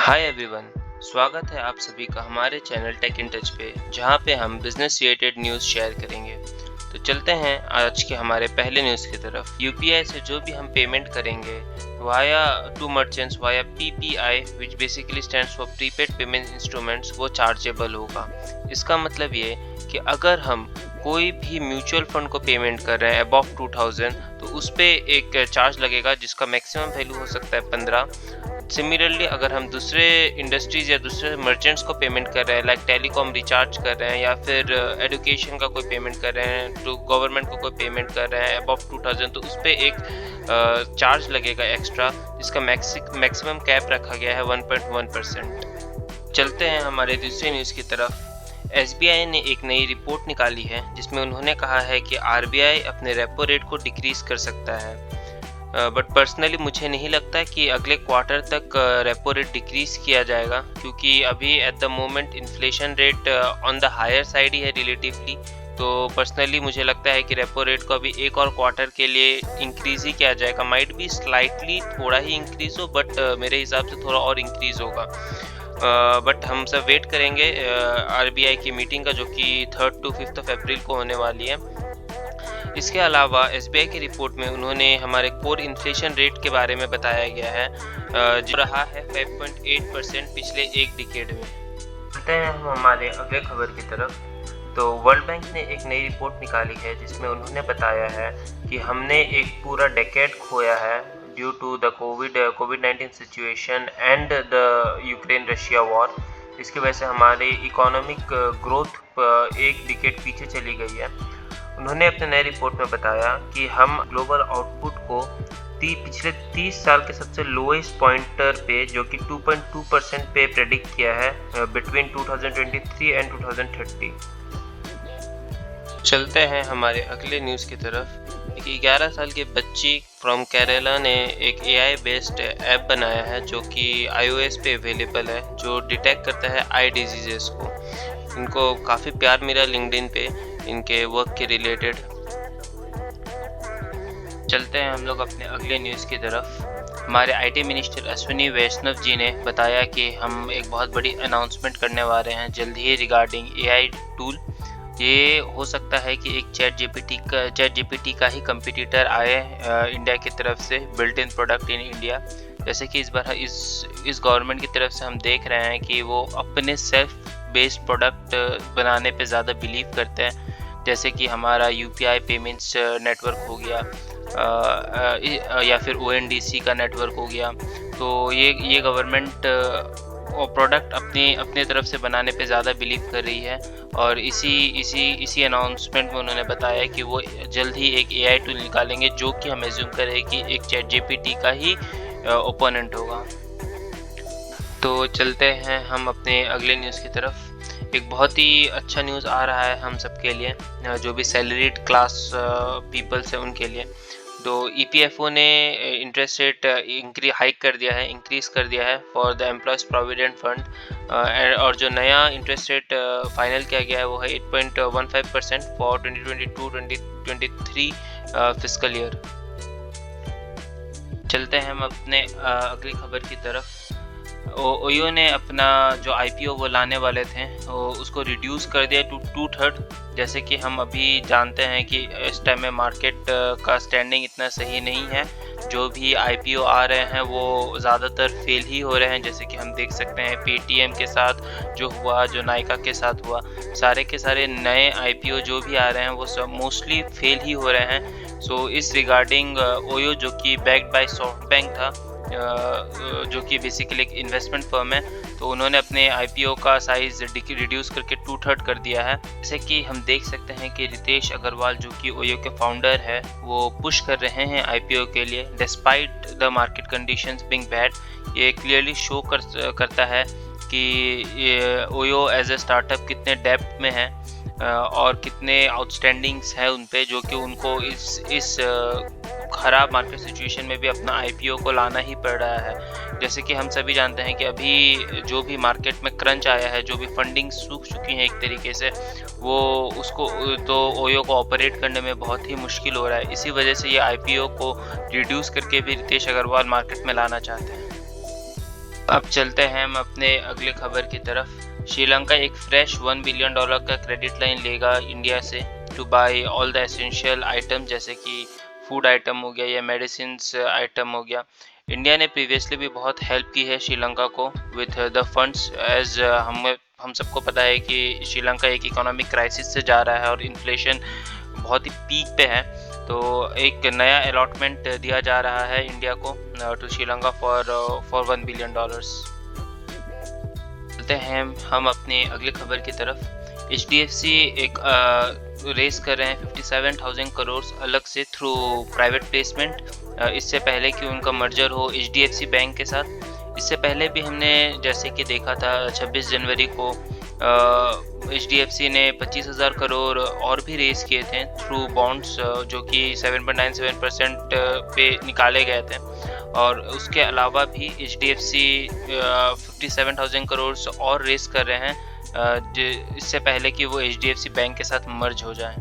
Hi everyone. स्वागत है आप सभी का हमारे चैनल टेक इन टच पे, जहाँ पे हम बिजनेस रिलेटेड न्यूज़ शेयर करेंगे। तो चलते हैं आज के हमारे पहले न्यूज़ की तरफ। यूपीआई से जो भी हम पेमेंट करेंगे via to merchants via PPI, which basically stands for prepaid payment instruments, वो चार्जेबल होगा। इसका मतलब ये कि अगर हम कोई भी म्यूचुअल फंड को पेमेंट कर रहे हैं अबव 2000, तो उस पर एक चार्ज लगेगा जिसका मैक्सिमम वैल्यू हो सकता है 15। सिमिलरली अगर हम दूसरे इंडस्ट्रीज या दूसरे मर्चेंट्स को पेमेंट कर रहे हैं, लाइक टेलीकॉम रिचार्ज कर रहे हैं या फिर एजुकेशन का कोई पेमेंट कर रहे हैं, तो गवर्नमेंट को कोई पेमेंट कर रहे हैं अबव 2000, तो उस पर एक चार्ज लगेगा एक्स्ट्रा, जिसका मैक्सिमम कैप रखा गया है 1.1%। चलते हैं हमारे दूसरे न्यूज़ की तरफ। एसबीआई ने एक नई रिपोर्ट निकाली है जिसमें उन्होंने कहा है कि आरबीआई अपने रेपो रेट को डिक्रीज कर सकता है। बट पर्सनली मुझे नहीं लगता कि अगले क्वार्टर तक रेपो रेट डिक्रीज किया जाएगा, क्योंकि अभी at the moment inflation rate on the higher side ही है रिलेटिवली। तो पर्सनली मुझे लगता है कि रेपो रेट को अभी एक और क्वार्टर के लिए इंक्रीज ही किया जाएगा। माइट भी स्लाइटली थोड़ा ही इंक्रीज हो, बट मेरे हिसाब से थोड़ा और इंक्रीज होगा। बट हम सब वेट करेंगे आरबीआई की मीटिंग का, जो कि 3 to 5 अप्रैल को होने वाली है। इसके अलावा एसबीआई की रिपोर्ट में उन्होंने हमारे कोर इन्फ्लेशन रेट के बारे में बताया गया है, जो रहा है 5.8% पिछले एक डिकेड में। चलते हैं हम हमारे अगले खबर की तरफ। तो वर्ल्ड बैंक ने एक नई रिपोर्ट निकाली है जिसमें उन्होंने बताया है कि हमने एक पूरा डेकेड खोया है ड्यू टू द कोविड-19 situation and the Ukraine Russia war. इसकी वजह से हमारी इकोनॉमिक ग्रोथ एक डिकेड पीछे चली गई है। उन्होंने अपने नए रिपोर्ट में बताया कि हम ग्लोबल आउटपुट को पिछले 30 साल के सबसे लोएस्ट पॉइंटर पे, जो कि 2.2% पे प्रेडिक्ट किया है बिटवीन 2023 एंड 2030। चलते हैं हमारे अगले न्यूज़ की तरफ। एक 11 साल की बच्ची फ्रॉम केरला ने एक एआई बेस्ड ऐप बनाया है जो कि iOS पे अवेलेबल है, जो डिटेक्ट करता है आई डिजीजेस को। इनको काफ़ी प्यार मिला लिंक्डइन पे इनके वर्क के रिलेटेड। चलते हैं हम लोग अपने अगले न्यूज़ की तरफ। हमारे आईटी मिनिस्टर अश्विनी वैष्णव जी ने बताया कि हम एक बहुत बड़ी अनाउंसमेंट करने वाले हैं जल्द ही रिगार्डिंग एआई टूल। ये हो सकता है कि एक चैट जीपीटी का ही कंपटीटर आए इंडिया की तरफ से, built in product in India. जैसे कि इस बार इस गवर्नमेंट की तरफ से हम देख रहे हैं कि वो अपने सेल्फ बेस्ड प्रोडक्ट बनाने पे ज़्यादा बिलीव करते हैं, जैसे कि हमारा यूपीआई पेमेंट्स नेटवर्क हो गया या फिर ओएनडीसी का नेटवर्क हो गया। तो ये गवर्नमेंट प्रोडक्ट अपने तरफ से बनाने पे ज़्यादा बिलीव कर रही है, और इसी अनाउंसमेंट में उन्होंने बताया कि वो जल्द ही एक एआई टूल निकालेंगे जो कि हम एज्यूम करें कि एक चैट जीपीटी का ही ओपोनेंट होगा। तो चलते हैं हम अपने अगले न्यूज़ की तरफ। एक बहुत ही अच्छा न्यूज़ आ रहा है हम सब के लिए, जो भी सैलरीड क्लास पीपल्स हैं उनके लिए। तो ईपीएफओ ने इंटरेस्ट रेट इंक्रीज़ कर दिया है for the employees provident fund, और जो नया इंटरेस्ट रेट फाइनल किया गया है वो है 8.15% फॉर 2022-2023 फिस्कल ईयर। चलते हैं हम अपने अगली खबर की तरफ। ओयो ने अपना जो आईपीओ वो लाने वाले थे उसको रिड्यूस कर दिया टू 2/3। जैसे कि हम अभी जानते हैं कि इस टाइम में मार्केट का स्टैंडिंग इतना सही नहीं है। जो भी आईपीओ आ रहे हैं वो ज़्यादातर फेल ही हो रहे हैं। जैसे कि हम देख सकते हैं पेटीएम के साथ जो हुआ, जो नायका के साथ हुआ, सारे के सारे नए आईपीओ जो भी आ रहे हैं वो सब मोस्टली फेल ही हो रहे हैं। सो इस रिगार्डिंग ओयो, जो कि बैक्ड बाय सॉफ्टबैंक था, जो कि बेसिकली एक इन्वेस्टमेंट फर्म है, तो उन्होंने अपने आईपीओ का साइज़ रिड्यूस करके 2/3 कर दिया है। जैसे कि हम देख सकते हैं कि रितेश अग्रवाल, जो कि ओयो के फाउंडर है, वो पुश कर रहे हैं आईपीओ के लिए despite the market conditions being bad. ये क्लियरली शो करता है कि ओयो एज ए स्टार्टअप कितने डेप्थ में है और कितने आउटस्टैंडिंग्स है उन पे, जो कि उनको इस ख़राब मार्केट सिचुएशन में भी अपना आईपीओ को लाना ही पड़ रहा है। जैसे कि हम सभी जानते हैं कि अभी जो भी मार्केट में क्रंच आया है, जो भी फंडिंग सूख चुकी है एक तरीके से, वो उसको तो ओयो को ऑपरेट करने में बहुत ही मुश्किल हो रहा है। इसी वजह से ये आईपीओ को रिड्यूस करके भी रितेश अग्रवाल मार्केट में लाना चाहते हैं। अब चलते हैं हम अपने अगले खबर की तरफ। श्रीलंका एक फ्रेश $1 बिलियन का क्रेडिट लाइन लेगा इंडिया से to buy all the essential item, जैसे कि फूड आइटम हो गया या मेडिसिन आइटम हो गया। इंडिया ने प्रीवियसली भी बहुत हेल्प की है श्रीलंका को विथ द फंड्स, एज हम सबको पता है कि श्रीलंका एक इकोनॉमिक क्राइसिस से जा रहा है और इन्फ्लेशन बहुत ही पीक पे है। तो एक नया अलॉटमेंट दिया जा रहा है इंडिया को टू श्रीलंका फॉर $1 बिलियन। चलते हैं हम अपने अगले खबर की तरफ। HDFC एक रेस कर रहे हैं 57,000 करोड़ अलग से थ्रू प्राइवेट प्लेसमेंट, इससे पहले कि उनका मर्जर हो HDFC बैंक के साथ। इससे पहले भी हमने जैसे कि देखा था 26 जनवरी को HDFC ने 25,000 करोड़ और भी रेस किए थे थ्रू बॉन्ड्स, जो कि 7.97% पे निकाले गए थे। और उसके अलावा भी HDFC 57,000 करोड़ और रेस कर रहे हैं इससे पहले कि वो HDFC बैंक के साथ मर्ज हो जाए।